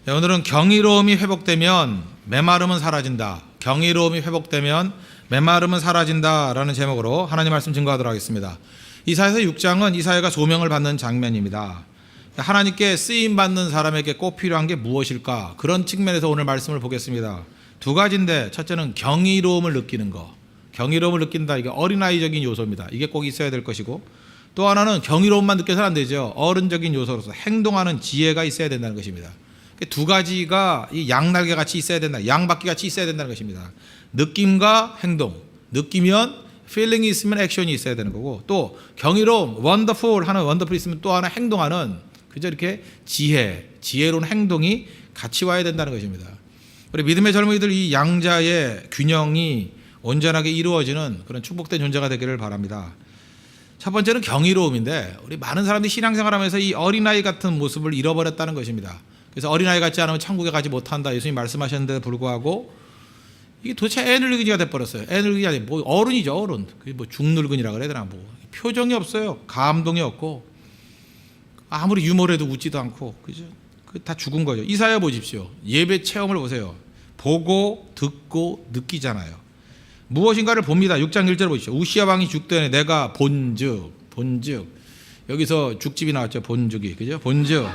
네, 오늘은 경이로움이 회복되면 메마름은 사라진다. 경이로움이 회복되면 메마름은 사라진다라는 제목으로 하나님 말씀 증거하도록 하겠습니다. 이사야서 6장은 이사야가 소명을 받는 장면입니다. 하나님께 쓰임받는 사람에게 꼭 필요한 게 무엇일까? 그런 측면에서 오늘 말씀을 보겠습니다. 두 가지인데, 첫째는 경이로움을 느끼는 거. 경이로움을 느낀다. 이게 어린아이적인 요소입니다. 이게 꼭 있어야 될 것이고, 또 하나는 경이로움만 느껴서는 안 되죠. 어른적인 요소로서 행동하는 지혜가 있어야 된다는 것입니다. 두 가지가 이 양날개 같이 있어야 된다. 양바퀴 같이 있어야 된다는 것입니다. 느낌과 행동. 느끼면 feeling이 있으면 액션이 있어야 되는 거고, 또 경이로움, wonderful 하는 wonderful 있으면 또 하나 행동하는, 그저 이렇게 지혜로운 행동이 같이 와야 된다는 것입니다. 우리 믿음의 젊은이들 이 양자의 균형이 온전하게 이루어지는 그런 축복된 존재가 되기를 바랍니다. 첫 번째는 경이로움인데, 우리 많은 사람들이 신앙생활하면서 이 어린아이 같은 모습을 잃어버렸다는 것입니다. 그래서 어린아이 같지 않으면 천국에 가지 못한다, 예수님 말씀하셨는데도 불구하고 이게 도대체 애늙은이가 돼버렸어요. 애늙은이 아니 뭐 어른이죠, 어른. 그게 뭐 중늙은이라 그래야 되나, 뭐 표정이 없어요. 감동이 없고, 아무리 유머를 해도 웃지도 않고, 그죠? 그 다 죽은 거죠. 이사야 보십시오. 예배 체험을 보세요. 보고 듣고 느끼잖아요. 무엇인가를 봅니다. 6장 1절 보시죠. 우시야 왕이 죽되 내가 본즉 여기서 죽집이 나왔죠. 본죽이, 그죠? 본즉.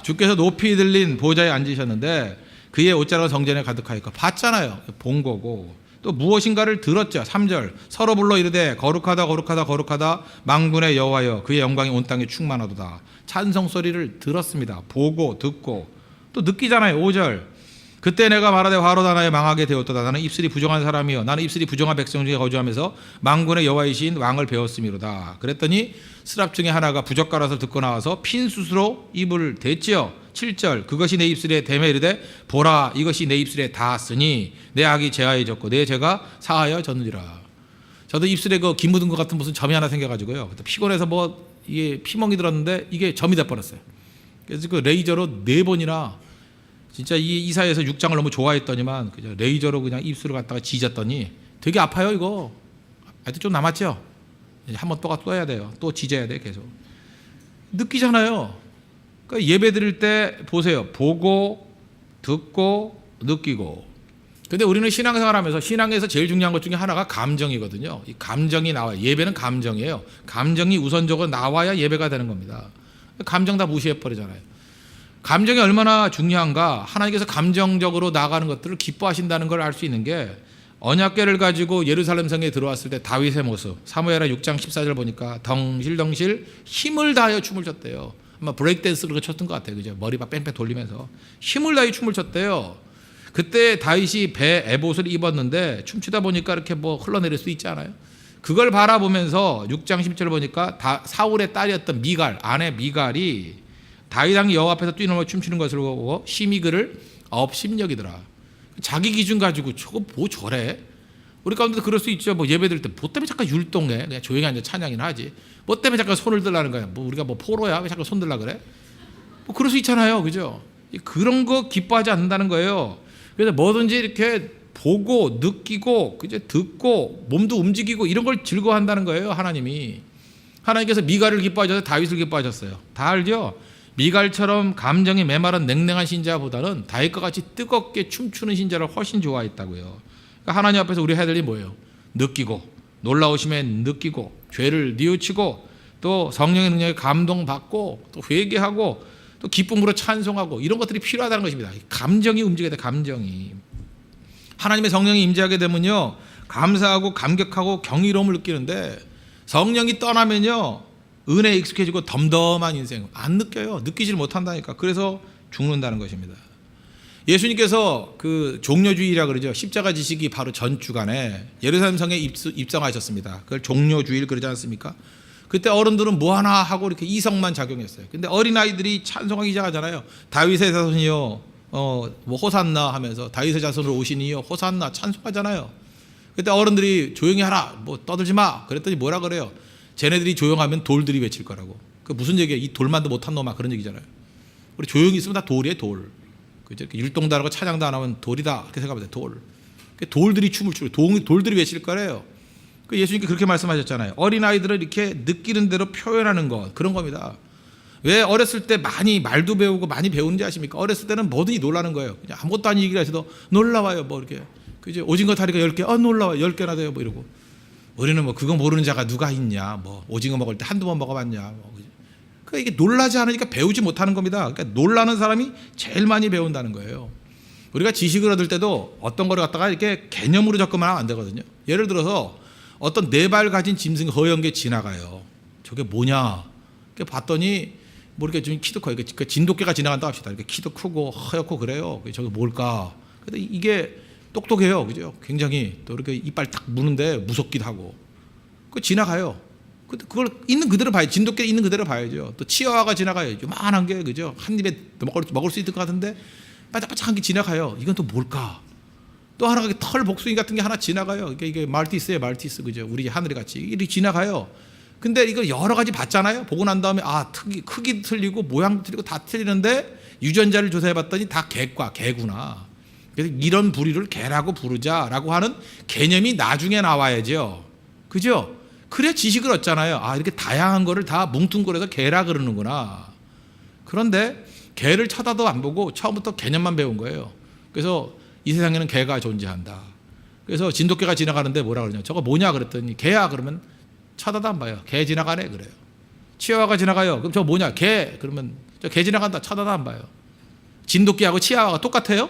주께서 높이 들린 보좌에 앉으셨는데 그의 옷자락은 성전에 가득하니까 봤잖아요. 본 거고, 또 무엇인가를 들었죠. 3절 서로 불러 이르되 거룩하다 거룩하다 거룩하다 만군의 여호와여 그의 영광이 온 땅에 충만하도다. 찬송 소리를 들었습니다. 보고 듣고 또 느끼잖아요. 5절 그때 내가 말하되 화로다 나에 망하게 되었도다. 나는 입술이 부정한 사람이요 나는 입술이 부정한 백성 중에 거주하면서 만군의 여호와이신 왕을 배웠음이로다. 그랬더니 스랍 중에 하나가 부젓가락을 듣고 나와서 핀 숯으로 입을 댔지요. 7절 그것이 내 입술에 대매 이르되 보라 이것이 내 입술에 닿았으니 내 악이 제하여졌고 내 죄가 사하여졌느니라. 저도 입술에 그 김 묻은 것 같은 무슨 점이 하나 생겨가지고요. 피곤해서 뭐 이게 피멍이 들었는데 이게 점이 돼버렸어요. 그래서 그 레이저로 4번이나 진짜 이 이사야서 6장을 너무 좋아했더니만 그저 레이저로 그냥 입술을 갖다가 지졌더니 되게 아파요. 이거 아직도 좀 남았죠. 이제 한번 또 써야 돼요. 또 지져야 돼. 계속 느끼잖아요. 그러니까 예배 드릴 때 보세요. 보고 듣고 느끼고. 근데 우리는 신앙생활 하면서 신앙에서 제일 중요한 것 중에 하나가 감정이거든요. 이 감정이 나와요. 예배는 감정이에요. 감정이 우선적으로 나와야 예배가 되는 겁니다. 감정 다 무시해버리잖아요. 감정이 얼마나 중요한가. 하나님께서 감정적으로 나아가는 것들을 기뻐하신다는 걸 알 수 있는 게, 언약궤를 가지고 예루살렘 성에 들어왔을 때 다윗의 모습, 사무엘하 6장 14절 보니까 덩실덩실 힘을 다하여 춤을 췄대요. 아마 브레이크댄스를 췄던 것 같아요. 그죠? 머리 막 뺑뺑 돌리면서 힘을 다하여 춤을 췄대요. 그때 다윗이 배 에봇을 입었는데 춤추다 보니까 이렇게 뭐 흘러내릴 수 있지 않아요? 그걸 바라보면서 6장 10절 보니까 사울의 딸이었던 미갈, 아내 미갈이 다윗 왕이 여호와 앞에서 뛰놀며 춤추는 것을 보고 심히 그를 업심여기더라. 자기 기준 가지고 저거 뭐 저래? 우리 가운데도 그럴 수 있죠. 뭐 예배드릴 때 뭐 때문에 잠깐 율동해? 그냥 조용히 앉아 찬양이나 하지. 뭐 때문에 잠깐 손을 들라는 거야? 뭐 우리가 뭐 포로야? 왜 잠깐 손 들라 그래? 뭐 그럴 수 있잖아요, 그죠? 그런 거 기뻐하지 않는다는 거예요. 그래서 뭐든지 이렇게 보고 느끼고 그죠? 듣고 몸도 움직이고 이런 걸 즐거워한다는 거예요. 하나님께서 미갈을 기뻐하셔서 다윗을 기뻐하셨어요. 다 알죠? 미갈처럼 감정이 메마른 냉랭한 신자보다는 다윗과 같이 뜨겁게 춤추는 신자를 훨씬 좋아했다고요. 그러니까 하나님 앞에서 우리 해야 될 일이 뭐예요? 느끼고, 놀라우심에 느끼고, 죄를 뉘우치고, 또 성령의 능력에 감동받고, 또 회개하고, 또 기쁨으로 찬송하고, 이런 것들이 필요하다는 것입니다. 감정이 움직여야 돼. 감정이. 하나님의 성령이 임재하게 되면요, 감사하고 감격하고 경이로움을 느끼는데, 성령이 떠나면요 은혜에 익숙해지고 덤덤한 인생 안 느껴요. 느끼질 못한다니까. 그래서 죽는다는 것입니다. 예수님께서 그 종려주일이라 그러죠. 십자가 지시기 바로 전 주간에 예루살렘 성에 입성하셨습니다. 그걸 종려주일 그러지 않습니까? 그때 어른들은 뭐 하나 하고 이렇게 이성만 작용했어요. 근데 어린아이들이 찬송하기 시작하잖아요. 다윗의 자손이요 뭐 호산나 하면서 다윗의 자손으로 오시니요 호산나 찬송하잖아요. 그때 어른들이 조용히 하라, 뭐 떠들지 마 그랬더니 뭐라 그래요? 쟤네들이 조용하면 돌들이 외칠 거라고. 그 무슨 얘기야? 이 돌만도 못한 놈아, 그런 얘기잖아요. 우리 조용히 있으면 다 돌이에요, 돌. 그죠? 율동도 안 하고 찬양도 안 하면 돌이다, 이렇게 생각하면 돼, 돌. 돌들이 춤을 추고 돌들이 외칠 거래요. 예수님께 그렇게 말씀하셨잖아요. 어린아이들을 이렇게 느끼는 대로 표현하는 것, 그런 겁니다. 왜 어렸을 때 많이 말도 배우고 많이 배우는지 아십니까? 어렸을 때는 뭐든지 놀라는 거예요. 그냥 아무것도 아닌 얘기를 해서도 놀라워요. 뭐 이렇게 그죠? 오징어 다리가 10개, 놀라워요. 10개나 돼요. 뭐 이러고. 우리는 뭐 그거 모르는 자가 누가 있냐? 뭐 오징어 먹을 때 한두 번 먹어봤냐? 뭐. 그러니까 이게 놀라지 않으니까 배우지 못하는 겁니다. 그러니까 놀라는 사람이 제일 많이 배운다는 거예요. 우리가 지식을 얻을 때도 어떤 거를 갖다가 이렇게 개념으로 접근하면 안 되거든요. 예를 들어서 어떤 4발 가진 짐승 허연 게 지나가요. 저게 뭐냐? 봤더니 뭐 이렇게 좀 키도 커요. 그 진돗개가 지나간다 합시다. 이렇게 키도 크고 허옇고 그래요. 저게 뭘까? 근데 이게 똑똑해요. 그죠? 굉장히 또 이렇게 이빨 딱 무는데 무섭기도 하고. 그 지나가요. 근데 그걸 있는 그대로 봐야죠. 진돗개 있는 그대로 봐야죠. 또 치아와가 지나가요. 요만한 게 그죠? 한 입에 먹을 수 있을 것 같은데 바짝바짝한 게 지나가요. 이건 또 뭘까? 또 하나가 털 복숭이 같은 게 하나 지나가요. 이게 말티스예요. 말티스 그죠? 우리 하늘이 같이 이렇게 지나가요. 근데 이거 여러 가지 봤잖아요. 보고 난 다음에 크기 틀리고 모양도 틀리고 다 틀리는데 유전자를 조사해 봤더니 다 개구나. 그래서 이런 부류를 개라고 부르자라고 하는 개념이 나중에 나와야죠. 그죠? 그래 지식을 얻잖아요. 이렇게 다양한 거를 다 뭉뚱그려서 개라 그러는구나. 그런데 개를 쳐다도 안 보고 처음부터 개념만 배운 거예요. 그래서 이 세상에는 개가 존재한다. 그래서 진돗개가 지나가는데 뭐라 그러냐. 저거 뭐냐 그랬더니 개야 그러면 쳐다도 안 봐요. 개 지나가네 그래요. 치아와가 지나가요. 그럼 저거 뭐냐? 개. 그러면 저 개 지나간다. 쳐다도 안 봐요. 진돗개하고 치아와가 똑같아요?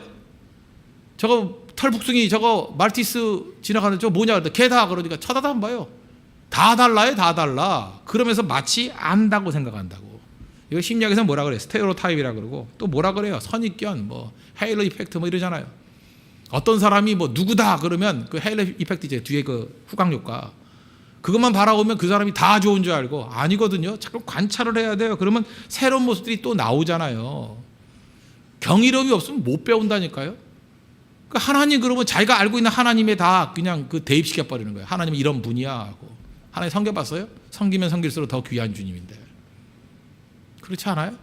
저거 털북숭이 저거 말티스 지나가는 저거 뭐냐? 그랬더니 개다. 그러니까 쳐다도 안 봐요. 다 달라요. 다 달라. 그러면서 마치 안다고 생각한다고. 이거 심리학에서 뭐라 그래요? 스테레오타입이라 그러고 또 뭐라 그래요? 선입견, 뭐 헤일러 이펙트 뭐 이러잖아요. 어떤 사람이 뭐 누구다 그러면 그 헤일러 이펙트 이제 뒤에 그 후각 효과 그것만 바라보면 그 사람이 다 좋은 줄 알고 아니거든요. 자꾸 관찰을 해야 돼요. 그러면 새로운 모습들이 또 나오잖아요. 경이로움이 없으면 못 배운다니까요. 그 하나님 그러면 자기가 알고 있는 하나님에 다 그냥 그 대입시켜 버리는 거예요. 하나님은 이런 분이야 하고. 하나님 섬겨봤어요? 섬기면 섬길수록 더 귀한 주님인데. 그렇지 않아요?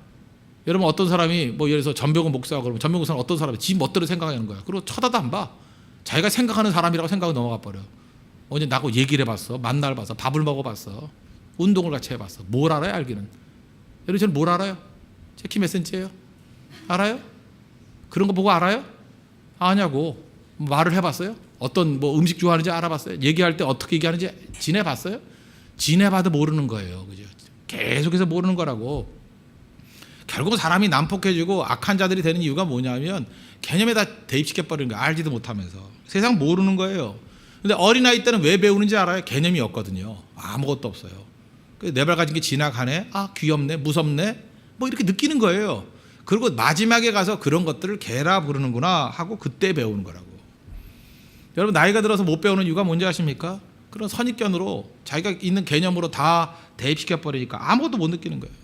여러분 어떤 사람이 뭐 예를 들어서 전병훈 목사가 그러면 전병훈 목사는 어떤 사람이 지 멋대로 생각하는 거야. 그리고 쳐다도 안 봐. 자기가 생각하는 사람이라고 생각하고 넘어가 버려. 언제 나하고 얘기를 해봤어. 만나를 봤어. 밥을 먹어봤어. 운동을 같이 해봤어. 뭘 알아요 알기는. 여러분 저는 뭘 알아요? 체키 메신저예요? 알아요? 그런 거 보고 알아요? 아냐고. 말을 해봤어요? 어떤 뭐 음식 좋아하는지 알아봤어요? 얘기할 때 어떻게 얘기하는지 지내봤어요? 지내봐도 모르는 거예요. 그죠? 계속해서 모르는 거라고. 결국 사람이 난폭해지고 악한 자들이 되는 이유가 뭐냐면 개념에다 대입시켜버리는 거예요. 알지도 못하면서. 세상 모르는 거예요. 근데 어린아이 때는 왜 배우는지 알아요? 개념이 없거든요. 아무것도 없어요. 네 발 가진 게 지나가네? 귀엽네? 무섭네? 뭐 이렇게 느끼는 거예요. 그리고 마지막에 가서 그런 것들을 개라 부르는구나 하고 그때 배우는 거라고. 여러분 나이가 들어서 못 배우는 이유가 뭔지 아십니까? 그런 선입견으로 자기가 있는 개념으로 다 대입시켜버리니까 아무것도 못 느끼는 거예요.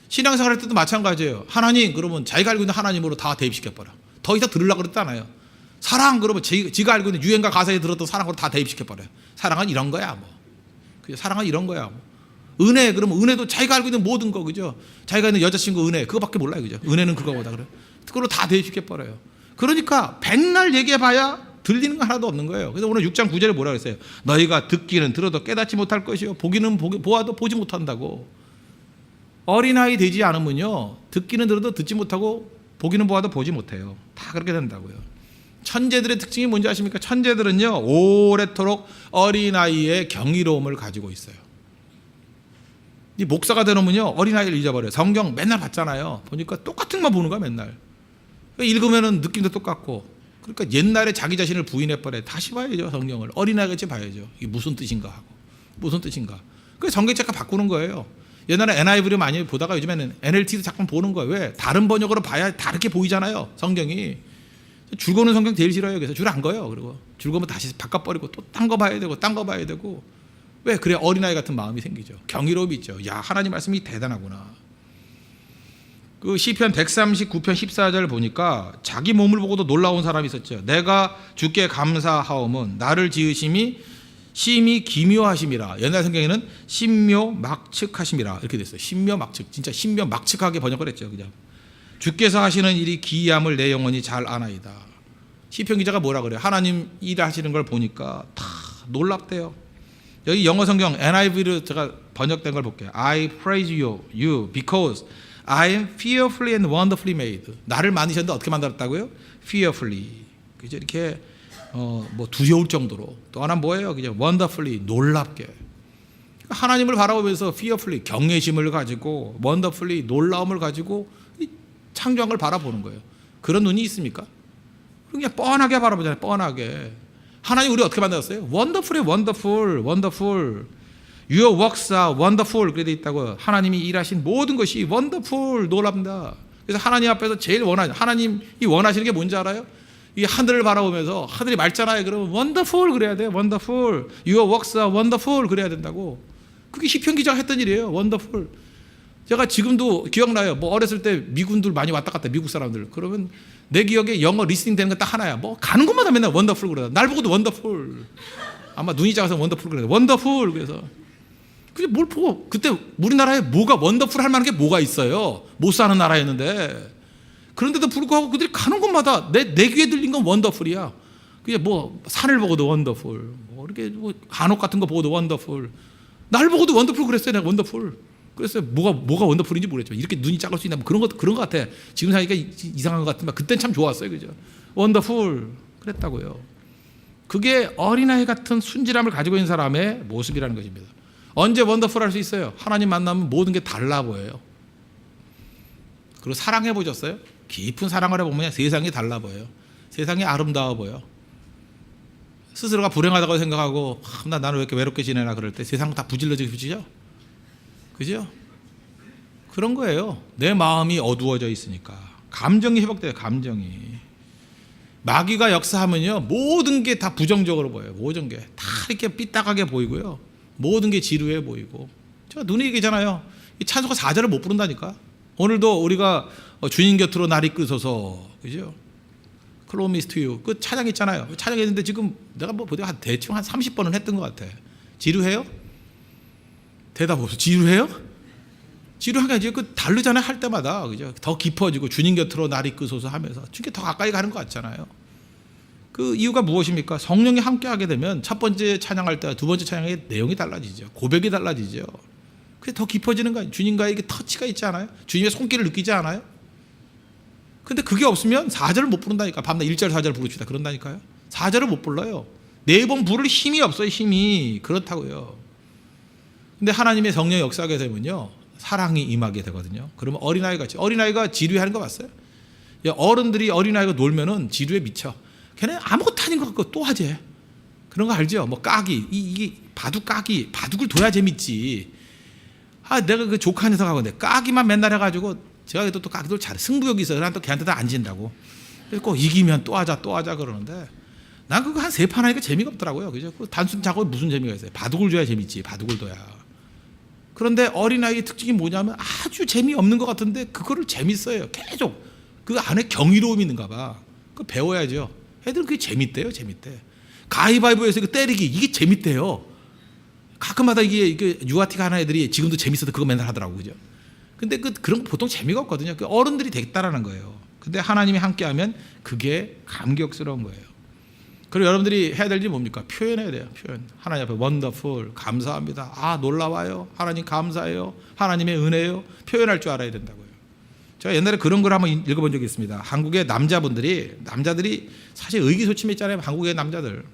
신앙생활 할 때도 마찬가지예요. 하나님 그러면 자기가 알고 있는 하나님으로 다 대입시켜버려. 더 이상 들으려고 그랬잖아요. 사랑 그러면 지가 알고 있는 유행가 가사에 들었던 사랑으로 다 대입시켜버려요. 사랑은 이런 거야 뭐. 사랑은 이런 거야 뭐. 은혜 그러면 은혜도 자기가 알고 있는 모든 거 그죠. 자기가 있는 여자친구 은혜 그거밖에 몰라요 그죠. 은혜는 그거보다 그래. 그걸로 다 대입시켜버려요. 그러니까 백날 얘기해봐야 들리는 거 하나도 없는 거예요. 그래서 오늘 6장 9절에 뭐라 그랬어요? 너희가 듣기는 들어도 깨닫지 못할 것이요 보기는 보아도 보지 못한다고. 어린아이 되지 않으면요 듣기는 들어도 듣지 못하고 보기는 보아도 보지 못해요. 다 그렇게 된다고요. 천재들의 특징이 뭔지 아십니까? 천재들은요 오래도록 어린아이의 경이로움을 가지고 있어요. 이 목사가 되놓으면요 어린아이를 잊어버려요. 성경 맨날 봤잖아요. 보니까 똑같은 것만 보는 거야 맨날. 읽으면은 느낌도 똑같고. 그러니까 옛날에 자기 자신을 부인해버려. 다시 봐야죠 성경을. 어린아이같이 봐야죠. 이게 무슨 뜻인가 하고 무슨 뜻인가. 그래서 성경책가 바꾸는 거예요. 옛날에 NIV를 많이 보다가 요즘에는 NLT도 자꾸 보는 거예요. 왜? 다른 번역으로 봐야 다르게 보이잖아요 성경이. 줄거는 성경 제일 싫어요. 그래서 줄 안 거요. 그리고 줄거면 다시 바꿔버리고 또 딴 거 봐야 되고 딴 거 봐야 되고. 왜? 그래 어린아이 같은 마음이 생기죠. 경이로움이 있죠. 야 하나님 말씀이 대단하구나. 그 시편 139편 14절 보니까 자기 몸을 보고도 놀라운 사람이 있었죠. 내가 주께 감사하옴은 나를 지으심이 심히 기묘하심이라. 옛날 성경에는 신묘막측하심이라 이렇게 됐어요. 신묘막측. 진짜 신묘막측하게 번역을 했죠. 그냥 주께서 하시는 일이 기이함을 내 영혼이 잘 아나이다. 시편 기자가 뭐라 그래요? 하나님 일하시는 걸 보니까 다 놀랍대요. 여기 영어 성경 NIV로 제가 번역된 걸 볼게요. I praise you because I am fearfully and wonderfully made. 나를 만드셨는데 어떻게 만들었다고요? fearfully. 그죠? 이렇게 뭐 두려울 정도로. 또 하나 뭐예요? 그냥 wonderfully, 놀랍게. 하나님을 바라보면서 fearfully, 경외심을 가지고 wonderfully, 놀라움을 가지고 창조한 걸 바라보는 거예요. 그런 눈이 있습니까? 그냥 뻔하게 바라보잖아요. 뻔하게. 하나님 우리 어떻게 만들었어요? wonderfully, wonderful, wonderful. Your works are wonderful. 그래 돼 있다고요. 하나님이 일하신 모든 것이 wonderful, 놀랍다. 그래서 하나님 앞에서 제일 하나님이 원하시는 게 뭔지 알아요? 이 하늘을 바라보면서 하늘이 맑잖아요. 그러면 wonderful 그래야 돼요. wonderful. Your works are wonderful 그래야 된다고. 그게 시편 기자가 했던 일이에요. wonderful. 제가 지금도 기억나요. 뭐 어렸을 때 미군들 많이 왔다 갔다 미국 사람들. 그러면 내 기억에 영어 리스닝 되는 거 딱 하나야. 뭐 가는 곳마다 맨날 wonderful 그러다. 날 보고도 wonderful. 아마 눈이 작아서 wonderful 그래요. wonderful. 그래서 그게 뭘 보고 그때 우리나라에 뭐가 wonderful 할 만한 게 뭐가 있어요. 못 사는 나라였는데. 그런데도 불구하고 그들이 가는 곳마다 내 귀에 들린 건 wonderful이야. 그게 뭐 산을 보고도 wonderful. 뭐 이렇게 뭐 간혹 같은 거 보고도 wonderful. 날 보고도 wonderful 그랬어요. 내가 wonderful. 그래서 뭐가 원더풀인지 모르겠지만 이렇게 눈이 작을 수 있나 그런 것 같아. 지금 사니까 이상한 것 같지만 그땐 참 좋았어요, 그죠? 원더풀 그랬다고요. 그게 어린아이 같은 순진함을 가지고 있는 사람의 모습이라는 것입니다. 언제 원더풀할 수 있어요? 하나님 만나면 모든 게 달라 보여요. 그리고 사랑해 보셨어요? 깊은 사랑을 해보면 세상이 달라 보여요. 세상이 아름다워 보여. 스스로가 불행하다고 생각하고 나는 왜 이렇게 외롭게 지내나 그럴 때 세상 다 부질러지죠? 그죠? 그런 거예요. 내 마음이 어두워져 있으니까. 감정이 회복돼요. 감정이. 마귀가 역사하면요 모든 게 다 부정적으로 보여요. 모든 게 다 이렇게 삐딱하게 보이고요. 모든 게 지루해 보이고. 제가 눈에 얘기잖아요. 이 찬송가 4절을 못 부른다니까. 오늘도 우리가 주님 곁으로 날 이끄소서, 그죠? Close me to you. 그 찬양 있잖아요. 찬양했는데 지금 내가 뭐 대충 한 30번은 했던 것 같아. 지루해요? 대답 없어. 지루해요? 지루한 게 아니지. 그 다르잖아요. 할 때마다. 그죠? 더 깊어지고 주님 곁으로 날 이끄소서 하면서 주님께 더 가까이 가는 것 같잖아요. 그 이유가 무엇입니까? 성령이 함께 하게 되면 첫 번째 찬양할 때와 두 번째 찬양의 내용이 달라지죠. 고백이 달라지죠. 그게 더 깊어지는 거예요. 주님과의 이게 터치가 있지 않아요? 주님의 손길을 느끼지 않아요? 근데 그게 없으면 4절을 못 부른다니까. 밤낮 1절 4절 부르시다 그런다니까요. 4절을 못 불러요. 4번 부를 힘이 없어요. 힘이. 그렇다고요. 근데 하나님의 성령의 역사하게 되면요 사랑이 임하게 되거든요. 그러면 어린아이가 지루해하는 거 봤어요? 어른들이 어린아이가 놀면은 지루에 미쳐. 걔네 아무것도 아닌 것 같고 또 하재. 그런 거 알죠? 뭐 까기 이게 바둑을 둬야 재밌지. 내가 그 조카 녀석하고 까기만 맨날 해가지고 제가 또 까기도 잘해. 승부욕이 있어. 난 또 걔한테 다 안 진다고. 그래서 꼭 이기면 또 하자 그러는데 난 그거 한 3판 하니까 재미가 없더라고요. 그죠? 그 단순 작업에 무슨 재미가 있어요? 바둑을 줘야 재밌지. 바둑을 둬야. 그런데 어린아이의 특징이 뭐냐면 아주 재미없는 것 같은데 그거를 재밌어요. 계속 그 안에 경이로움이 있는가 봐. 그거 배워야죠. 애들은 그게 재밌대요. 재밌대. 가위바위보에서 그 때리기 이게 재밌대요. 가끔마다 이게 유아틱 하는 애들이 지금도 재밌어도 그거 맨날 하더라고. 그죠? 근데 그런 거 보통 재미가 없거든요. 그 어른들이 되겠다라는 거예요. 근데 하나님이 함께하면 그게 감격스러운 거예요. 그리고 여러분들이 해야 될 일이 뭡니까? 표현해야 돼요. 표현. 하나님 앞에 원더풀, 감사합니다. 놀라워요. 하나님 감사해요. 하나님의 은혜요. 표현할 줄 알아야 된다고요. 제가 옛날에 그런 걸 한번 읽어본 적이 있습니다. 한국의 남자들이 사실 의기소침했잖아요. 한국의 남자들.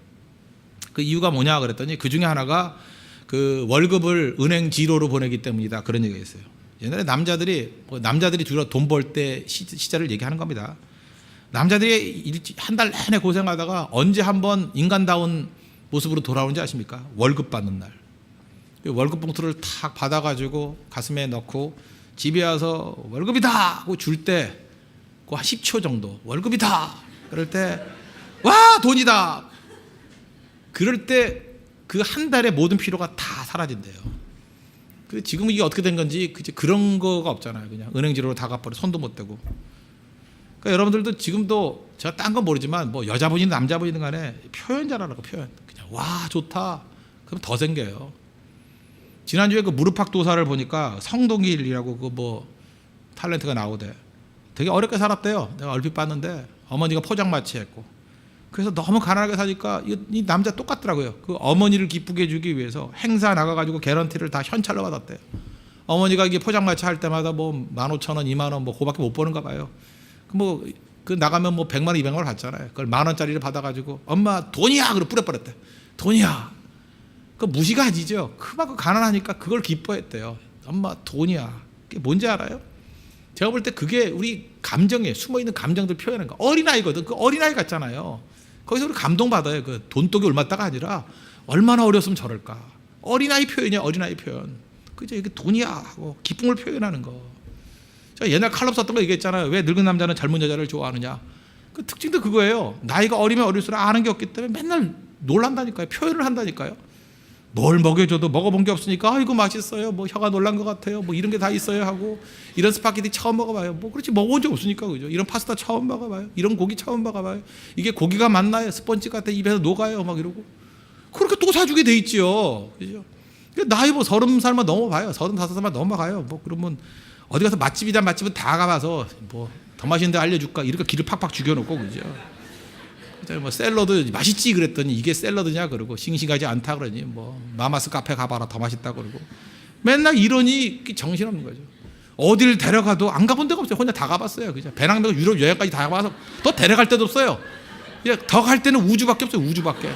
그 이유가 뭐냐 그랬더니 그 중에 하나가 그 월급을 은행 지로로 보내기 때문이다. 그런 얘기가 있어요. 옛날에 남자들이 주로 돈 벌 때 시절을 얘기하는 겁니다. 남자들이 한 달 내내 고생하다가 언제 한번 인간다운 모습으로 돌아오는지 아십니까? 월급 받는 날. 월급 봉투를 탁 받아가지고 가슴에 넣고 집에 와서 월급이다 하고 줄 때 그 한 10초 정도 월급이다 그럴 때 와 돈이다 그럴 때 그 한 달의 모든 피로가 다 사라진대요. 지금은 이게 어떻게 된 건지 그런 거가 없잖아요. 그냥 은행지로 다 갚아버려 손도 못 대고. 그러니까 여러분들도 지금도 제가 딴 건 모르지만 뭐 여자분이든 남자분이든 간에 표현 잘하라고 표현. 그냥 와 좋다. 그럼 더 생겨요. 지난주에 그 무릎팍도사를 보니까 성동일이라고 그 뭐 탤런트가 나오대. 되게 어렵게 살았대요. 내가 얼핏 봤는데 어머니가 포장마취했고 그래서 너무 가난하게 사니까 이 남자 똑같더라고요. 그 어머니를 기쁘게 해주기 위해서 행사 나가가지고 개런티를 다 현찰로 받았대요. 어머니가 이게 포장마차 할 때마다 뭐 15,000원, 2만 원 뭐 그거밖에 못 버는가 봐요. 그 나가면 뭐 100만 원, 200만 원 받잖아요. 그걸 10,000원짜리를 받아가지고 엄마 돈이야! 그러고 뿌려버렸대. 돈이야! 그 무시가 아니죠. 그만큼 가난하니까 그걸 기뻐했대요. 엄마 돈이야. 그게 뭔지 알아요? 제가 볼 때 그게 우리 감정에 숨어있는 감정들 표현하는 거. 어린아이거든. 그 어린아이 같잖아요. 거기서 우리 감동받아요. 그 돈독이 얼마다가 아니라 얼마나 어렸으면 저럴까. 어린아이 표현이야. 어린아이 표현. 그죠? 이게 돈이야 하고 기쁨을 표현하는 거. 제가 옛날 칼럼 썼던 거 얘기했잖아요. 왜 늙은 남자는 젊은 여자를 좋아하느냐. 그 특징도 그거예요. 나이가 어리면 어릴수록 아는 게 없기 때문에 맨날 놀란다니까요. 표현을 한다니까요. 뭘 먹여줘도 먹어본 게 없으니까 이거 맛있어요. 뭐 혀가 놀란 것 같아요. 뭐 이런 게 다 있어요 하고 이런 스파게티 처음 먹어봐요. 뭐 그렇지 먹어본 적 없으니까 그죠. 이런 파스타 처음 먹어봐요. 이런 고기 처음 먹어봐요. 이게 고기가 맞나요? 스펀지 같아 입에서 녹아요. 막 이러고 그렇게 또 사주게 돼 있지요. 그죠? 나이 뭐 30살만 넘어봐요. 35살만 넘어가요. 뭐 그러면 어디 가서 맛집이다 맛집은 다 가봐서 뭐 더 맛있는 데 알려줄까 이렇게 기를 팍팍 죽여놓고 그죠. 뭐 샐러드 맛있지 그랬더니 이게 샐러드냐 그러고 싱싱하지 않다 그러니 뭐 마마스 카페 가봐라 더 맛있다 그러고 맨날 이러니 정신없는 거죠. 어딜 데려가도 안 가본 데가 없어요. 혼자 다 가봤어요. 그죠. 배낭 유럽 여행까지 다 가봐서 더 데려갈 데도 없어요. 더 갈 때는 우주밖에 없어요. 우주밖에.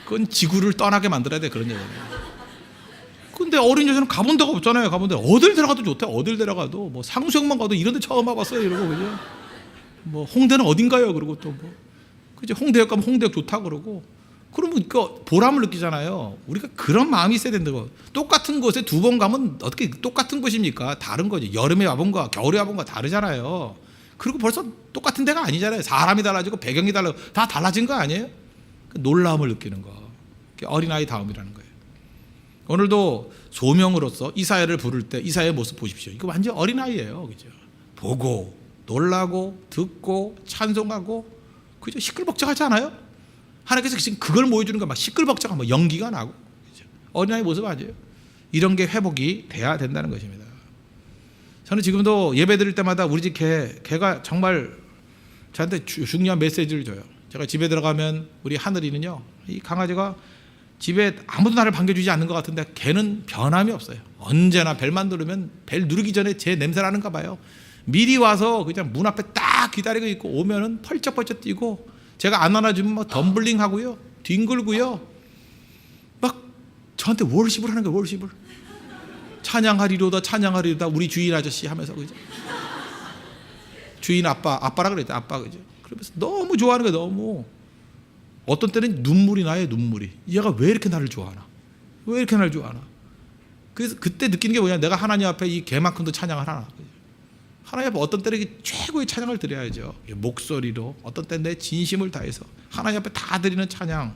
그건 지구를 떠나게 만들어야 돼 그런 얘기예요. 근데 어린 여자는 가본 데가 없잖아요. 가본 데 어딜 데려가도 좋대. 어딜 데려가도 뭐 상수역만 가도 이런 데 처음 와봤어요. 이러고 그죠. 뭐 홍대는 어딘가요? 그러고 또 뭐 그죠. 홍대역 가면 홍대역 좋다 그러고 그러면 그 보람을 느끼잖아요. 우리가 그런 마음이 있어야 된다고. 똑같은 곳에 2번 가면 어떻게 똑같은 곳입니까? 다른 거죠. 여름에 와본 거, 겨울에 와본 거 다르잖아요. 그리고 벌써 똑같은 데가 아니잖아요. 사람이 달라지고 배경이 달라지고 다 달라진 거 아니에요? 그 놀라움을 느끼는 거. 그게 어린아이 다움이라는 거예요. 오늘도 소명으로서 이사야를 부를 때 이사야의 모습 보십시오. 이거 완전 어린아이예요. 그죠? 보고 놀라고 듣고 찬송하고 그죠? 시끌벅적하지 않아요? 하나님께서 지금 그걸 보여주는 거 막 시끌벅적한 뭐 연기가 나고 그죠? 어린아이 모습 아니에요? 이런 게 회복이 돼야 된다는 것입니다. 저는 지금도 예배 드릴 때마다 우리 집 개가 정말 저한테 중요한 메시지를 줘요. 제가 집에 들어가면 우리 하늘이는요, 이 강아지가 집에 아무도 나를 반겨주지 않는 것 같은데 개는 변함이 없어요. 언제나 벨만 누르면 벨 누르기 전에 제 냄새 나는가 봐요. 미리 와서 그냥 문 앞에 딱 기다리고 있고 오면은 펄쩍펄쩍 뛰고 제가 안 안아주면 막 덤블링 하고요, 뒹굴고요, 막 저한테 월십을 하는 거예요. 월십을. 찬양하리로다 찬양하리로다 우리 주인 아저씨 하면서 그죠. 주인 아빠라 그랬죠. 아빠 그죠. 그러면서 너무 좋아하는 거예요. 너무. 어떤 때는 눈물이 나요. 눈물이. 얘가 왜 이렇게 나를 좋아하나? 왜 이렇게 나를 좋아하나? 그래서 그때 느끼는 게 뭐냐? 내가 하나님 앞에 이 개만큼도 찬양을 하나? 하나님 앞에 어떤 때는 최고의 찬양을 드려야죠. 목소리로 어떤 때는 내 진심을 다해서 하나님 앞에 다 드리는 찬양.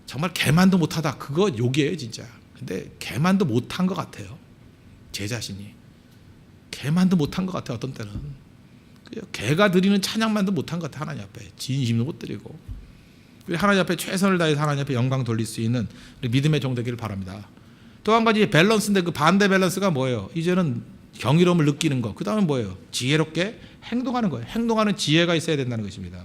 정말 개만도 못하다. 그거 욕이에요 진짜. 근데 개만도 못한 것 같아요. 제 자신이. 개만도 못한 것 같아요. 어떤 때는. 개가 드리는 찬양만도 못한 것 같아요. 하나님 앞에. 진심도 못 드리고. 하나님 앞에 최선을 다해서 하나님 앞에 영광 돌릴 수 있는 우리 믿음의 종 되기를 바랍니다. 또 한 가지 밸런스인데 그 반대 밸런스가 뭐예요? 이제는 경이로움을 느끼는 거. 그 다음은 뭐예요? 지혜롭게 행동하는 거예요. 행동하는 지혜가 있어야 된다는 것입니다.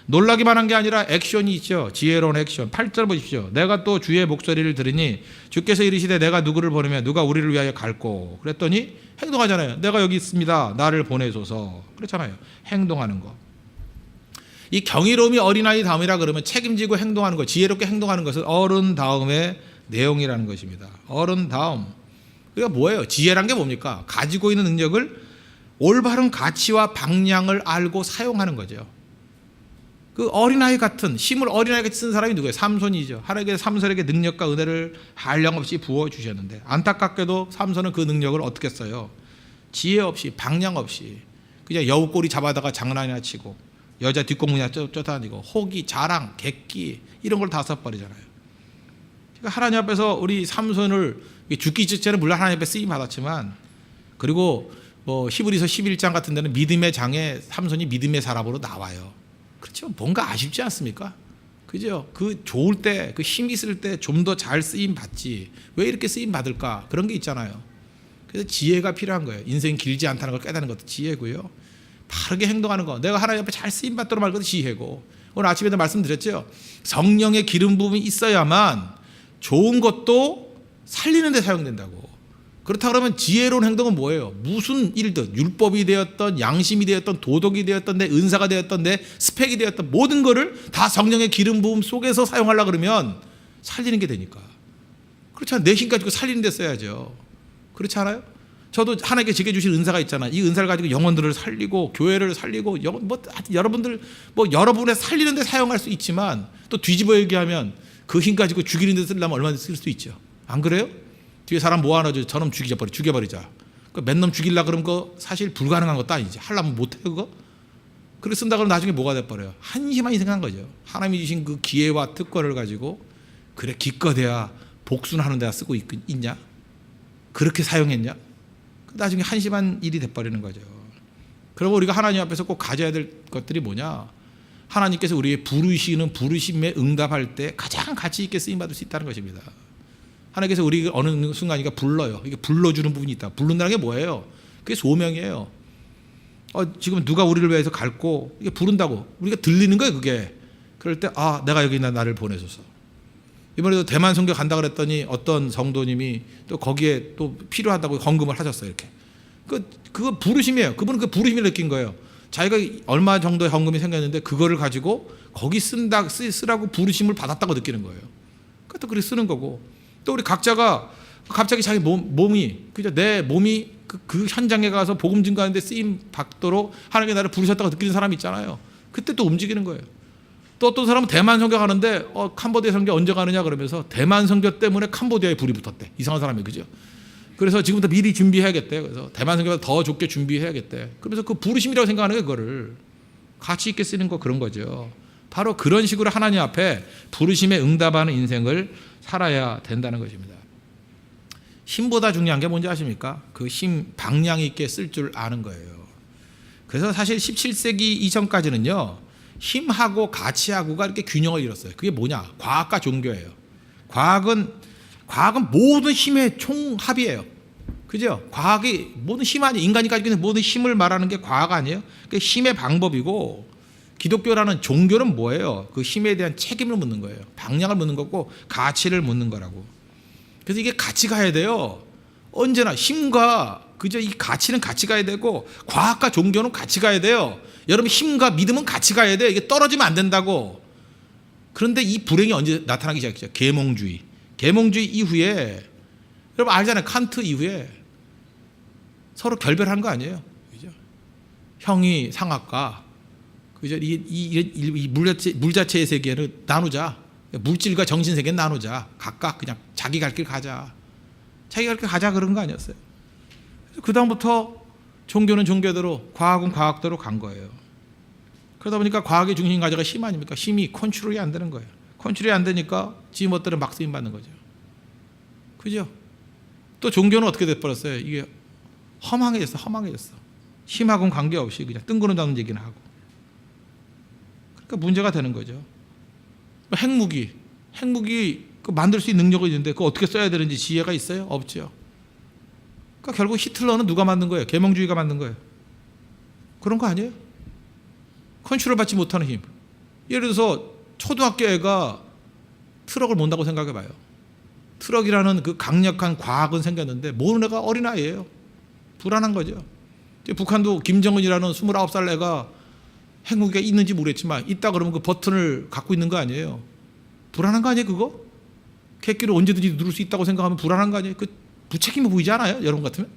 놀라기만 한 게 아니라 액션이 있죠. 지혜로운 액션. 8절 보십시오. 내가 또 주의 목소리를 들으니 주께서 이르시되 내가 누구를 보내면 누가 우리를 위하여 갈꼬. 그랬더니 행동하잖아요. 내가 여기 있습니다. 나를 보내소서. 그렇잖아요. 행동하는 거. 이 경이로움이 어린아이 다음이라 그러면 책임지고 행동하는 것, 지혜롭게 행동하는 것은 어른 다음의 내용이라는 것입니다. 어른 다음. 그러니까 뭐예요? 지혜란 게 뭡니까? 가지고 있는 능력을 올바른 가치와 방향을 알고 사용하는 거죠. 그 어린아이 같은 힘을 어린아이같이 쓴 사람이 누구예요? 삼손이죠. 하나님께서 삼손에게 능력과 은혜를 한량없이 부어주셨는데 안타깝게도 삼손은 그 능력을 어떻게 써요? 지혜 없이 방향 없이 그냥 여우꼬리 잡아다가 장난이나 치고 여자 뒷공문이나 쫓아다니고 호기, 자랑, 객기 이런 걸 다 써버리잖아요. 그러니까 하나님 앞에서 우리 삼손을 죽기 직전에 물론 하나님 앞에 쓰임 받았지만 그리고 뭐 히브리서 11장 같은 데는 믿음의 장에 삼손이 믿음의 사람으로 나와요. 그렇죠. 뭔가 아쉽지 않습니까? 그죠? 그 좋을 때, 그 힘 있을 때 좀 더 잘 쓰임 받지. 왜 이렇게 쓰임 받을까? 그런 게 있잖아요. 그래서 지혜가 필요한 거예요. 인생이 길지 않다는 걸 깨닫는 것도 지혜고요. 바르게 행동하는 거. 내가 하나님 앞에 잘 쓰임 받도록 말 것도 지혜고. 오늘 아침에도 말씀드렸죠. 성령의 기름 부음이 있어야만 좋은 것도 살리는 데 사용된다고. 그렇다 그러면 지혜로운 행동은 뭐예요? 무슨 일든 율법이 되었던 양심이 되었던 도덕이 되었던 내 은사가 되었던 내 스펙이 되었던 모든 거를 다 성령의 기름 부음 속에서 사용하려고 그러면 살리는 게 되니까. 그렇지 않아요? 내 힘 가지고 살리는 데 써야죠. 그렇지 않아요? 저도 하나님께 제게 주신 은사가 있잖아. 이 은사를 가지고 영혼들을 살리고 교회를 살리고 여러분들 여러분의 살리는 데 사용할 수 있지만 또 뒤집어 얘기하면 그 힘 가지고 죽이는 데 쓰려면 얼마나 쓸 수 있죠. 안 그래요? 뒤에 사람 모아놔줘. 저놈 죽여버리자. 맨 놈 죽이려고 그러면 그거 사실 불가능한 것도 아니지. 하려면 못해 그거. 그렇게 쓴다 그러면 나중에 뭐가 돼버려요? 한심한 인생한 거죠. 하나님이 주신 그 기회와 특권을 가지고 그래 기껏해야 복순하는 데다 쓰고 있냐? 그렇게 사용했냐? 나중에 한심한 일이 돼버리는 거죠. 그리고 우리가 하나님 앞에서 꼭 가져야 될 것들이 뭐냐? 하나님께서 우리의 부르시는 부르심에 응답할 때 가장 가치 있게 쓰임받을 수 있다는 것입니다. 하나님께서 우리 어느 순간이가 불러요. 이게 불러주는 부분이 있다. 부른다는 게 뭐예요? 그게 소명이에요. 지금 누가 우리를 위해서 갈고 이게 부른다고 우리가 들리는 거예요. 그게. 그럴 때 내가 여기 있나 나를 보내소서. 이번에도 대만 선교 간다 그랬더니 어떤 성도님이 또 거기에 또 필요하다고 헌금을 하셨어요. 이렇게. 그거 부르심이에요. 그분은 그 부르심을 느낀 거예요. 자기가 얼마 정도의 헌금이 생겼는데 그거를 가지고 거기 쓰라고 부르심을 받았다고 느끼는 거예요. 그것도 그렇게 쓰는 거고. 또 우리 각자가 갑자기 자기 몸이 그죠? 내 몸이 그 현장에 가서 복음 증거하는데 쓰임 받도록 하나님께 나를 부르셨다고 느끼는 사람이 있잖아요. 그때 또 움직이는 거예요. 또 어떤 사람은 대만 선교 가는데 캄보디아 선교 언제 가느냐 그러면서 대만 선교 때문에 캄보디아에 불이 붙었대. 이상한 사람이 그죠? 그래서 지금부터 미리 준비해야겠대. 그래서 대만 선교가 더 좋게 준비해야겠대. 그러면서 그 부르심이라고 생각하는 거예요. 그거를 가치 있게 쓰는 거 그런 거죠. 바로 그런 식으로 하나님 앞에 부르심에 응답하는 인생을 살아야 된다는 것입니다. 힘보다 중요한 게 뭔지 아십니까? 그 힘 방향 있게 쓸 줄 아는 거예요. 그래서 사실 17세기 이전까지는요. 힘하고 가치하고가 이렇게 균형을 이뤘어요. 그게 뭐냐? 과학과 종교예요. 과학은 모든 힘의 총합이에요. 그죠? 과학이 모든 힘 아니에요. 인간이 가지고 있는 모든 힘을 말하는 게 과학 아니에요? 그게 힘의 방법이고 기독교라는 종교는 뭐예요? 그 힘에 대한 책임을 묻는 거예요. 방향을 묻는 거고 가치를 묻는 거라고. 그래서 이게 같이 가야 돼요. 언제나 힘과 그저 이 가치는 같이 가야 되고 과학과 종교는 같이 가야 돼요. 여러분 힘과 믿음은 같이 가야 돼요. 이게 떨어지면 안 된다고. 그런데 이 불행이 언제 나타나기 시작했죠? 계몽주의. 계몽주의 이후에 여러분 알잖아요. 칸트 이후에 서로 결별한 거 아니에요? 그죠? 형이 상학과 그죠? 이 물자체의 세계를 나누자. 물질과 정신 세계는 나누자. 각각 그냥 자기 갈 길 가자. 자기 갈 길 가자 그런 거 아니었어요? 그 다음부터 종교는 종교대로 과학은 과학대로 간 거예요. 그러다 보니까 과학의 중심 가져가 힘 아닙니까? 힘이 컨트롤이 안 되는 거예요. 컨트롤이 안 되니까 지 멋대로 막 쓰임 받는 거죠. 그죠? 또 종교는 어떻게 돼버렸어요? 이게 허망해졌어. 힘하고는 관계없이 그냥 뜬구름 얘기는 하고. 그러니까 문제가 되는 거죠. 핵무기 만들 수 있는 능력이 있는데 그거 어떻게 써야 되는지 지혜가 있어요? 없죠. 그러니까 결국 히틀러는 누가 만든 거예요? 계몽주의가 만든 거예요. 그런 거 아니에요? 컨트롤 받지 못하는 힘. 예를 들어서 초등학교 애가 트럭을 몬다고 생각해 봐요. 트럭이라는 그 강력한 과학은 생겼는데 모르는 애가 어린아이예요. 불안한 거죠. 북한도 김정은이라는 29살 애가 핵무기가 있는지 모르겠지만 있다 그러면 그 버튼을 갖고 있는 거 아니에요. 불안한 거 아니에요 그거? 객기를 언제든지 누를 수 있다고 생각하면 불안한 거 아니에요? 그 부책임이 보이지 않아요? 여러분 같으면?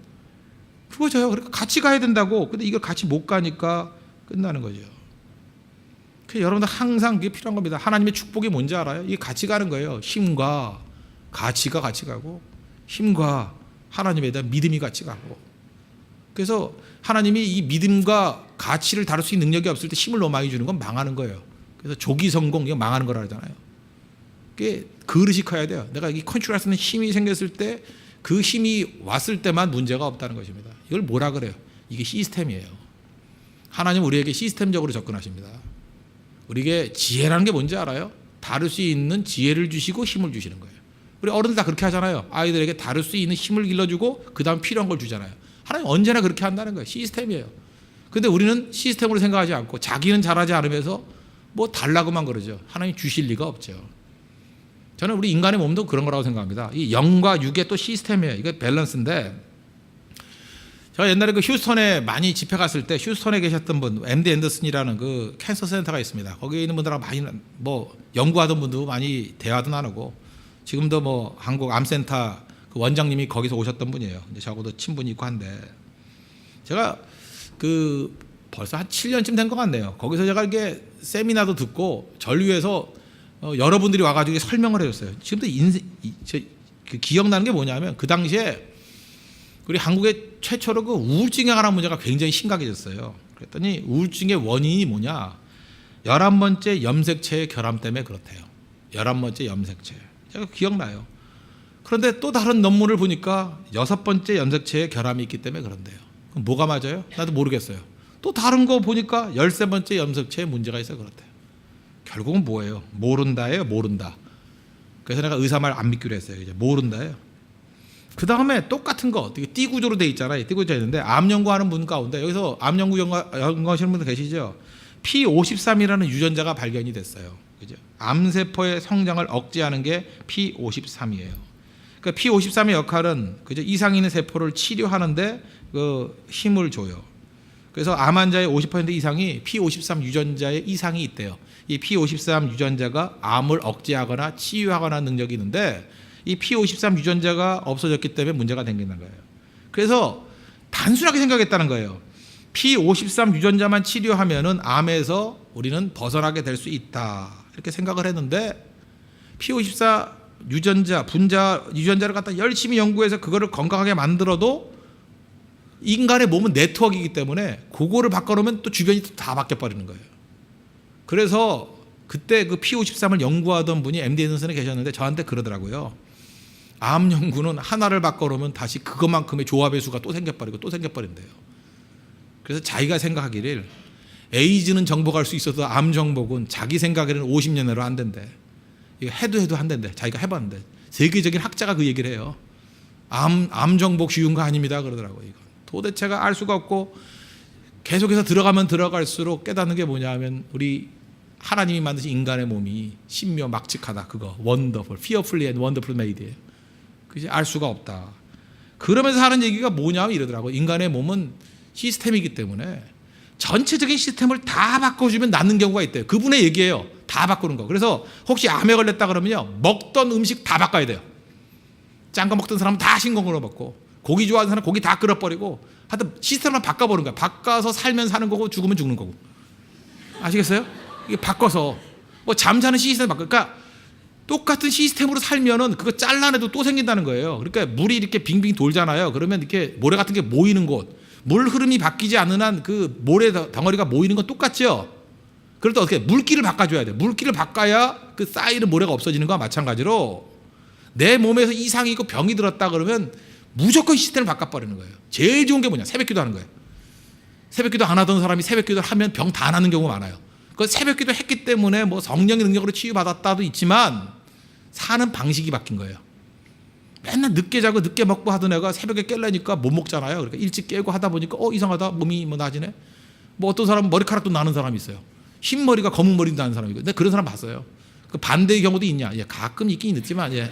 그거죠. 그러니까 같이 가야 된다고. 근데 이걸 같이 못 가니까 끝나는 거죠. 그래서 여러분들 항상 그게 필요한 겁니다. 하나님의 축복이 뭔지 알아요? 이게 같이 가는 거예요. 힘과 가치가 같이 가고 힘과 하나님에 대한 믿음이 같이 가고. 그래서 하나님이 이 믿음과 가치를 다룰 수 있는 능력이 없을 때 힘을 너무 많이 주는 건 망하는 거예요. 그래서 조기 성공 이거 망하는 거라 하잖아요. 그게 그릇이 커야 돼요. 내가 이 컨트롤할 수 있는 힘이 생겼을 때 그 힘이 왔을 때만 문제가 없다는 것입니다. 이걸 뭐라 그래요? 이게 시스템이에요. 하나님 우리에게 시스템적으로 접근하십니다. 우리에게 지혜라는 게 뭔지 알아요? 다룰 수 있는 지혜를 주시고 힘을 주시는 거예요. 우리 어른들 다 그렇게 하잖아요. 아이들에게 다룰 수 있는 힘을 길러주고 그 다음 필요한 걸 주잖아요. 하나님 언제나 그렇게 한다는 거예요. 시스템이에요. 근데 우리는 시스템으로 생각하지 않고 자기는 잘하지 않으면서 뭐 달라고만 그러죠. 하나님 주실 리가 없죠. 저는 우리 인간의 몸도 그런 거라고 생각합니다. 이 영과 육의 또 시스템이에요. 이게 밸런스인데, 제가 옛날에 그 휴스턴에 많이 집회 갔을 때 휴스턴에 계셨던 분, MD 앤더슨이라는 그 캔서 센터가 있습니다. 거기에 있는 분들하고 많이 뭐 연구하던 분도 많이 대화도 나누고, 지금도 뭐 한국 암센터 그 원장님이 거기서 오셨던 분이에요. 이제 저하고도 친분이 있고 한데, 제가 그 벌써 한 7년쯤 된 것 같네요. 거기서 제가 이렇게 세미나도 듣고 전류에서 여러분들이 와가지고 설명을 해줬어요. 지금도 그 기억나는 게 뭐냐면, 그 당시에 우리 한국의 최초로 그 우울증에 관한 문제가 굉장히 심각해졌어요. 그랬더니 우울증의 원인이 뭐냐? 11번째 염색체의 결함 때문에 그렇대요. 11번째 염색체. 제가 기억나요. 그런데 또 다른 논문을 보니까 6번째 염색체의 결함이 있기 때문에 그런데요. 그럼 뭐가 맞아요? 나도 모르겠어요. 또 다른 거 보니까 13번째 염색체에 문제가 있어서 그렇대요. 결국은 뭐예요? 모른다예요. 모른다. 그래서 내가 의사 말 안 믿기로 했어요. 이제 모른다예요. 그 다음에 똑같은 거, 띠 구조로 돼 있잖아요. 띠 구조 있는데, 암 연구하는 분 가운데, 여기서 암 연구하시는 분들 계시죠? P53이라는 유전자가 발견이 됐어요. 그죠? 암세포의 성장을 억제하는 게 P53이에요. 그러니까 P53의 역할은, 그죠? 이상 있는 세포를 치료하는데 그 힘을 줘요. 그래서 암 환자의 50% 이상이 P53 유전자의 이상이 있대요. 이 P53 유전자가 암을 억제하거나 치유하거나 능력이 있는데, 이 P53 유전자가 없어졌기 때문에 문제가 생기는 거예요. 그래서 단순하게 생각했다는 거예요. P53 유전자만 치료하면은 암에서 우리는 벗어나게 될 수 있다, 이렇게 생각을 했는데, P54 유전자, 분자 유전자를 갖다 열심히 연구해서 그거를 건강하게 만들어도 인간의 몸은 네트워크이기 때문에 그거를 바꿔놓으면 또 주변이 다 바뀌어버리는 거예요. 그래서 그때 그 P53을 연구하던 분이 MD 앤더슨에 계셨는데 저한테 그러더라고요. 암 연구는 하나를 바꿔놓으면 다시 그것만큼의 조합의 수가 또 생겨버리고 또 생겨버린대요. 그래서 자기가 생각하기를 에이즈는 정복할 수 있어도 암 정복은 자기 생각에는 50년 내로 안 된대. 이거 해도 안 된대. 자기가 해봤는데. 세계적인 학자가 그 얘기를 해요. 암 정복 쉬운 거 아닙니다, 그러더라고요. 이거 도대체가 알 수가 없고, 계속해서 들어가면 들어갈수록 깨닫는 게 뭐냐면, 우리 하나님이 만드신 인간의 몸이 신묘막측하다. 그거 wonderful, fearfully and wonderfully made예요. 그지? 알 수가 없다. 그러면서 하는 얘기가 뭐냐면 이러더라고. 인간의 몸은 시스템이기 때문에 전체적인 시스템을 다 바꿔주면 낫는 경우가 있대요. 그분의 얘기예요. 다 바꾸는 거. 그래서 혹시 암에 걸렸다 그러면요, 먹던 음식 다 바꿔야 돼요. 짠 거 먹던 사람은 다 싱거운 걸로 먹고, 고기 좋아하는 사람은 고기 다 끓여버리고, 하여튼 시스템만 바꿔보는 거야. 바꿔서 살면 사는 거고 죽으면 죽는 거고. 아시겠어요? 이게 바꿔서 뭐 잠자는 시스템 바꿔. 그러니까 똑같은 시스템으로 살면은 그거 잘라내도 또 생긴다는 거예요. 그러니까 물이 이렇게 빙빙 돌잖아요. 그러면 이렇게 모래 같은 게 모이는 곳, 물 흐름이 바뀌지 않는 한 그 모래 덩어리가 모이는 건 똑같죠. 그럴 때 어떻게 물기를 바꿔줘야 돼. 물기를 바꿔야 그 쌓이는 모래가 없어지는 거와 마찬가지로 내 몸에서 이상이 있고 병이 들었다 그러면 무조건 시스템을 바꿔버리는 거예요. 제일 좋은 게 뭐냐? 새벽기도 하는 거예요. 새벽기도 안 하던 사람이 새벽기도를 하면 병 다 나는 경우가 많아요. 그 새벽기도 했기 때문에 뭐 성령의 능력으로 치유받았다도 있지만 사는 방식이 바뀐 거예요. 맨날 늦게 자고 늦게 먹고 하던 애가 새벽에 깰라니까 못 먹잖아요. 그러니까 일찍 깨고 하다 보니까 이상하다, 몸이 뭐 나지네. 뭐 어떤 사람은 머리카락도 나는 사람이 있어요. 흰 머리가 검은 머리도 나는 사람이 있고. 근데 그런 사람 봤어요. 그 반대의 경우도 있냐? 예, 가끔 있긴 있지만 예.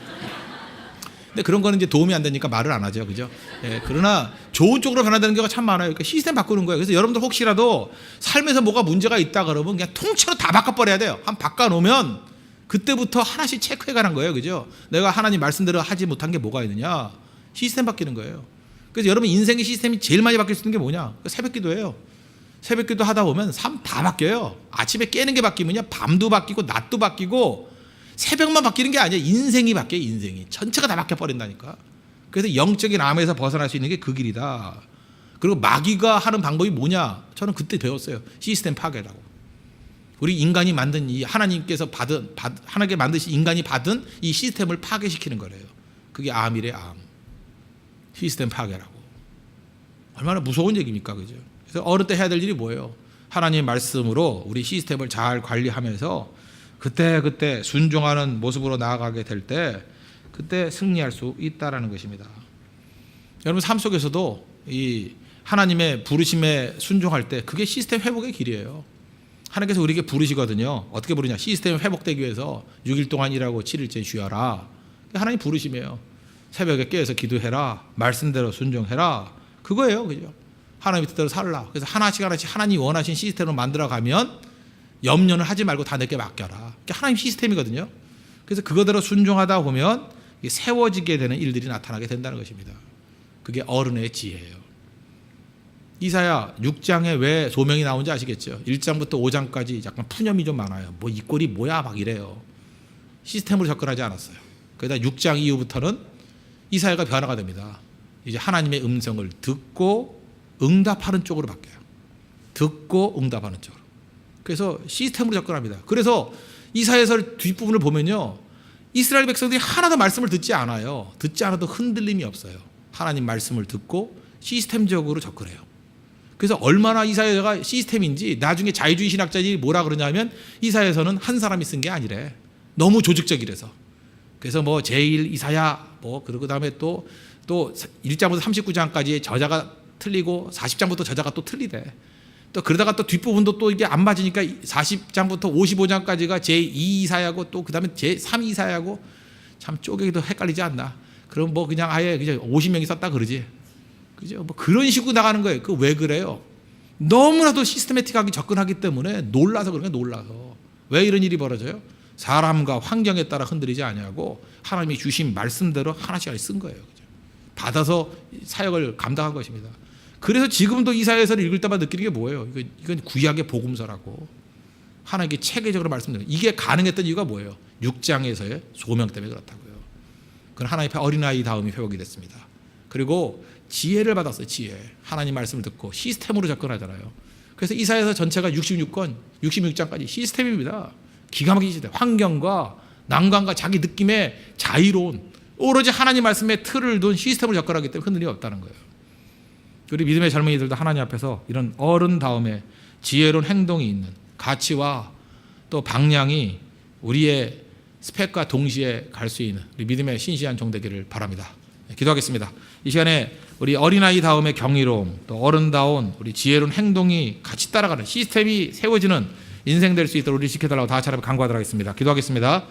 근데 그런 거는 이제 도움이 안 되니까 말을 안 하죠, 그죠? 예, 그러나 좋은 쪽으로 변화되는 경우가 참 많아요. 그러니까 시스템 바꾸는 거예요. 그래서 여러분들 혹시라도 삶에서 뭐가 문제가 있다 그러면 그냥 통째로 다 바꿔버려야 돼요. 한 바꿔놓으면 그때부터 하나씩 체크해가는 거예요, 그죠? 내가 하나님 말씀대로 하지 못한 게 뭐가 있느냐? 시스템 바뀌는 거예요. 그래서 여러분 인생의 시스템이 제일 많이 바뀔 수 있는 게 뭐냐? 새벽기도예요. 새벽기도 하다 보면 삶 다 바뀌어요. 아침에 깨는 게 바뀌면요, 밤도 바뀌고 낮도 바뀌고, 새벽만 바뀌는 게 아니에요. 인생이 바뀌어요. 인생이 전체가 다 바뀌어버린다니까. 그래서 영적인 암에서 벗어날 수 있는 게 그 길이다. 그리고 마귀가 하는 방법이 뭐냐? 저는 그때 배웠어요. 시스템 파괴라고. 우리 인간이 만든 이 하나님께서 하나님께 만드신 인간이 받은 이 시스템을 파괴시키는 거래요. 그게 암이래, 암. 시스템 파괴라고. 얼마나 무서운 얘기입니까, 그죠? 그래서 어느 때 해야 될 일이 뭐예요? 하나님의 말씀으로 우리 시스템을 잘 관리하면서 그때 순종하는 모습으로 나아가게 될 때 그때 승리할 수 있다라는 것입니다. 여러분 삶 속에서도 이 하나님의 부르심에 순종할 때 그게 시스템 회복의 길이에요. 하나님께서 우리에게 부르시거든요. 어떻게 부르냐? 시스템이 회복되기 위해서 6일 동안 일하고 7일째 쉬어라. 하나님 부르심이에요. 새벽에 깨어서 기도해라. 말씀대로 순종해라. 그거예요. 그죠? 하나님 뜻대로 살라. 그래서 하나씩 하나님이 원하신 시스템으로 만들어가면 염려는 하지 말고 다 내게 맡겨라. 그게 하나님 시스템이거든요. 그래서 그거대로 순종하다 보면 세워지게 되는 일들이 나타나게 된다는 것입니다. 그게 어른의 지혜예요. 이사야 6장에 왜 소명이 나온지 아시겠죠? 1장부터 5장까지 약간 푸념이 좀 많아요. 뭐 이 꼴이 뭐야 막 이래요. 시스템으로 접근하지 않았어요. 그러다 6장 이후부터는 이사야가 변화가 됩니다. 이제 하나님의 음성을 듣고 응답하는 쪽으로 바뀌어요. 듣고 응답하는 쪽으로. 그래서 시스템으로 접근합니다. 그래서 이사야서 뒷부분을 보면요, 이스라엘 백성들이 하나도 말씀을 듣지 않아요. 듣지 않아도 흔들림이 없어요. 하나님 말씀을 듣고 시스템적으로 접근해요. 그래서 얼마나 이사야가 시스템인지 나중에 자유주의 신학자들이 뭐라 그러냐면 이사야서는 한 사람이 쓴 게 아니래. 너무 조직적이라서. 그래서 뭐 제1 이사야 뭐 그리고 그다음에 또 1장부터 39장까지 저자가 틀리고 40장부터 저자가 또 틀리대. 또 그러다가 또 뒷부분도 또 이게 안 맞으니까 40장부터 55장까지가 제2 이사야고 또 그다음에 제3 이사야고 참 쪼개기도 헷갈리지 않나. 그럼 뭐 그냥 아예 그냥 50명이 썼다 그러지. 그죠? 뭐 그런 식으로 나가는 거예요. 그 왜 그래요? 너무나도 시스테매틱하게 접근하기 때문에 놀라서 그런 거예요. 놀라서. 왜 이런 일이 벌어져요? 사람과 환경에 따라 흔들리지 아니하고 하나님이 주신 말씀대로 하나씩 쓴 거예요. 그죠? 받아서 사역을 감당한 것입니다. 그래서 지금도 이사야서를 읽을 때마다 느끼는 게 뭐예요? 이건 구약의 복음서라고. 하나님께 체계적으로 말씀드려요. 이게 가능했던 이유가 뭐예요? 6장에서의 소명 때문에 그렇다고요. 그건 하나님 앞에 어린아이 다음이 회복이 됐습니다. 그리고 지혜를 받았어요. 지혜. 하나님 말씀을 듣고 시스템으로 접근하잖아요. 그래서 이사야서 전체가 66권, 66장까지 시스템입니다. 기가 막히게 시스템. 환경과 난관과 자기 느낌의 자유로운 오로지 하나님 말씀의 틀을 둔 시스템으로 접근하기 때문에 흔들림이 없다는 거예요. 우리 믿음의 젊은이들도 하나님 앞에서 이런 어른 다음에 지혜로운 행동이 있는 가치와 또 방향이 우리의 스펙과 동시에 갈 수 있는 우리 믿음의 신실한 종 되기를 바랍니다. 기도하겠습니다. 이 시간에 우리 어린아이 다음의 경이로움, 또 어른다운 우리 지혜로운 행동이 같이 따라가는 시스템이 세워지는 인생 될 수 있도록 우리 지켜달라고 다 같이 간구하도록 하겠습니다. 기도하겠습니다.